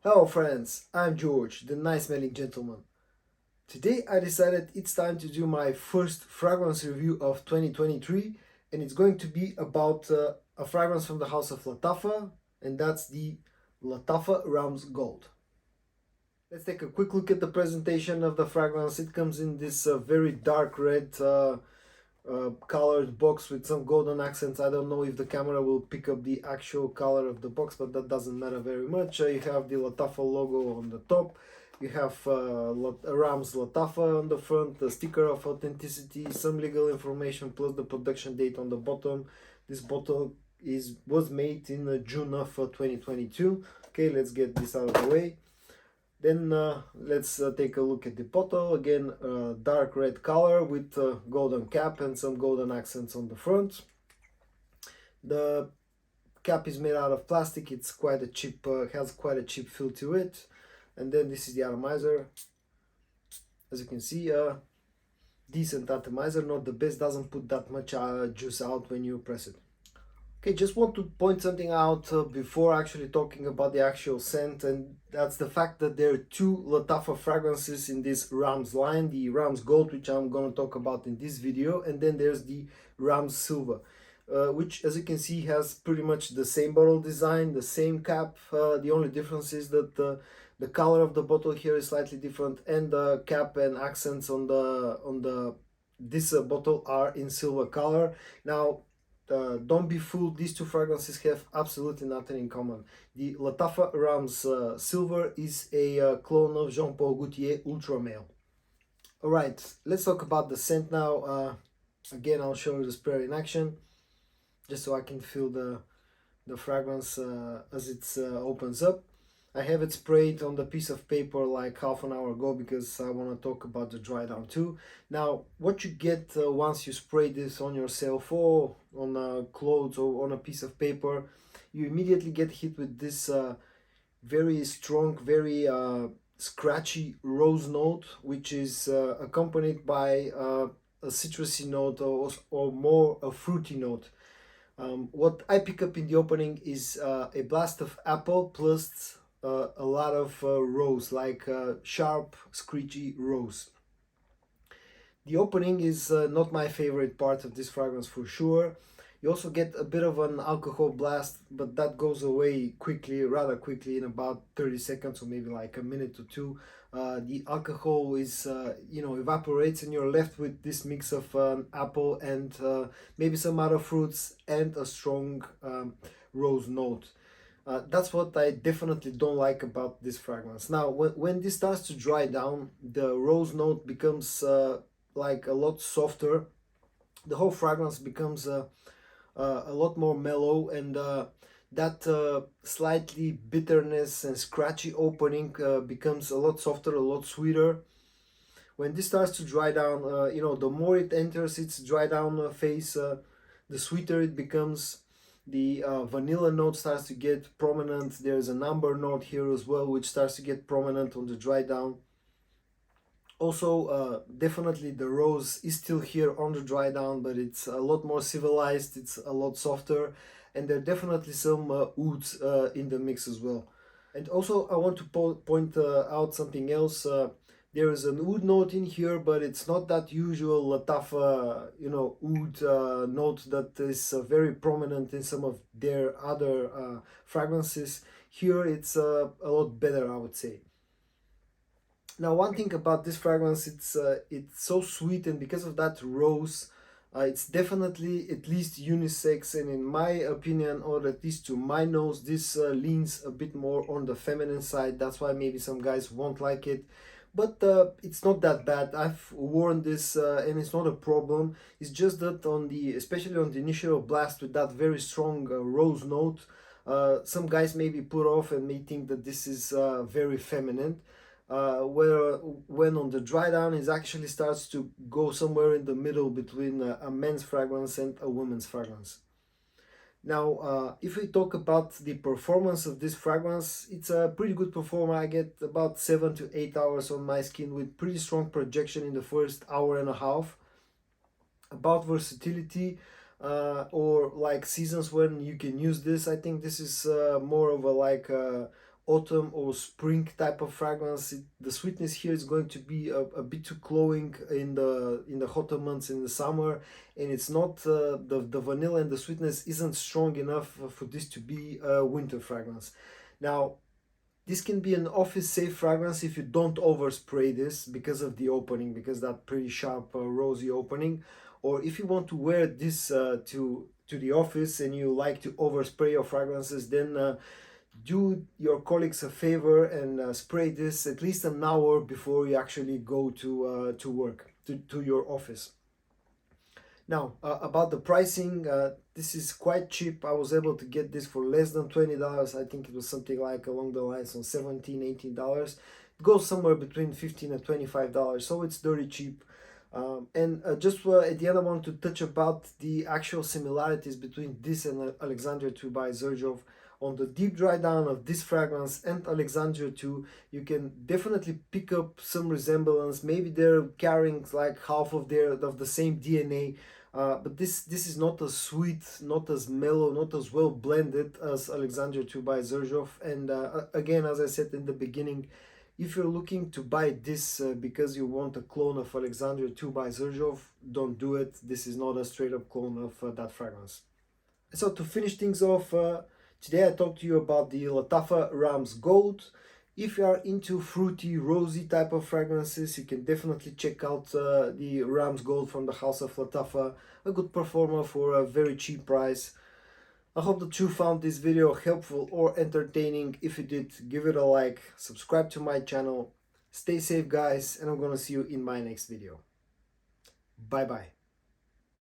Hello friends, I'm George, the nice smelling gentleman. Today I decided it's time to do my first fragrance review of 2023, and it's going to be about a fragrance from the house of Lattafa, and that's the Lattafa Ramz Gold. Let's take a quick look at the presentation of the fragrance. It comes in this very dark red colored box with some golden accents. I don't know if the camera will pick up the actual color of the box, but that doesn't matter very much. You have the Lattafa logo on the top. You have Ramz Lattafa on the front, the sticker of authenticity, some legal information, plus the production date on the bottom. This bottle was made in June of 2022. Okay, let's get this out of the way. Then let's take a look at the bottle. Again, dark red color with golden cap and some golden accents on the front. The cap is made out of plastic. It's quite a cheap, has quite a cheap feel to it. And then this is the atomizer. As you can see, decent atomizer, not the best, doesn't put that much juice out when you press it. Okay, just want to point something out before actually talking about the actual scent, and that's the fact that there are two Lattafa fragrances in this Ramz line, the Ramz Gold, which I'm going to talk about in this video, and then there's the Ramz Silver, which, as you can see, has pretty much the same bottle design, the same cap. The only difference is that the color of the bottle here is slightly different, and the cap and accents on this bottle are in silver color. Now, don't be fooled, these two fragrances have absolutely nothing in common. The Lattafa Ramz Silver is a clone of Jean Paul Gaultier Ultra Male. Alright, let's talk about the scent now. Again, I'll show you the spray in action, just so I can feel the fragrance as it opens up. I have it sprayed on the piece of paper like half an hour ago because I want to talk about the dry down too. Now, what you get once you spray this on yourself or on clothes or on a piece of paper, you immediately get hit with this very strong, very scratchy rose note, which is accompanied by a citrusy note or more a fruity note. What I pick up in the opening is a blast of apple plus a lot of rose, like sharp, screechy rose. The opening is not my favorite part of this fragrance for sure. You also get a bit of an alcohol blast, but that goes away quickly, rather quickly, in about 30 seconds or maybe like a minute or two. The alcohol is, evaporates, and you're left with this mix of apple and maybe some other fruits and a strong rose note. That's what I definitely don't like about this fragrance. Now, when this starts to dry down, the rose note becomes like a lot softer. The whole fragrance becomes a lot more mellow, and that slightly bitterness and scratchy opening becomes a lot softer, a lot sweeter. When this starts to dry down, the more it enters its dry down phase, the sweeter it becomes. The vanilla note starts to get prominent. There's an amber note here as well, which starts to get prominent on the dry down. Also, definitely the rose is still here on the dry down, but it's a lot more civilized, it's a lot softer, and there are definitely some ouds in the mix as well. And also, I want to point out something else. There is an oud note in here, but it's not that usual Lattafa, oud note that is very prominent in some of their other fragrances. Here, it's a lot better, I would say. Now, one thing about this fragrance, it's so sweet, and because of that rose, it's definitely at least unisex, and in my opinion, or at least to my nose, this leans a bit more on the feminine side. That's why maybe some guys won't like it, but it's not that bad. I've worn this and it's not a problem. It's just that especially on the initial blast with that very strong rose note, some guys may be put off and may think that this is very feminine. When on the dry down, it actually starts to go somewhere in the middle between a men's fragrance and a woman's fragrance. Now, if we talk about the performance of this fragrance, it's a pretty good performer. I get about 7 to 8 hours on my skin with pretty strong projection in the first hour and a half. About versatility or like seasons when you can use this, I think this is more of a autumn or spring type of fragrance. The sweetness here is going to be a bit too cloying in the hotter months in the summer, and it's not the vanilla and the sweetness isn't strong enough for this to be a winter fragrance. Now, this can be an office safe fragrance if you don't overspray this because of the opening, because that pretty sharp rosy opening. Or if you want to wear this to the office and you like to overspray your fragrances, then do your colleagues a favor and spray this at least an hour before you actually go to work, to your office. Now, about the pricing, this is quite cheap. I was able to get this for less than $20. I think it was something like along the lines of $17, $18. It goes somewhere between $15 and $25, so it's very cheap. And just at the end, I want to touch about the actual similarities between this and Alexandria 2 by Xerjoff. On the deep dry down of this fragrance and Alexandria 2, you can definitely pick up some resemblance. Maybe they're carrying like half of the same DNA, but this is not as sweet, not as mellow, not as well blended as Alexandria 2 by Xerjoff. And again, as I said in the beginning, if you're looking to buy this because you want a clone of Alexandria 2 by Xerjoff, don't do it. This is not a straight up clone of that fragrance. So to finish things off, today I talked to you about the Lattafa Ramz Gold. If you are into fruity, rosy type of fragrances, you can definitely check out the Ramz Gold from the House of Lattafa, a good performer for a very cheap price. I hope that you found this video helpful or entertaining. If you did, give it a like, subscribe to my channel. Stay safe, guys, and I'm gonna see you in my next video. Bye bye.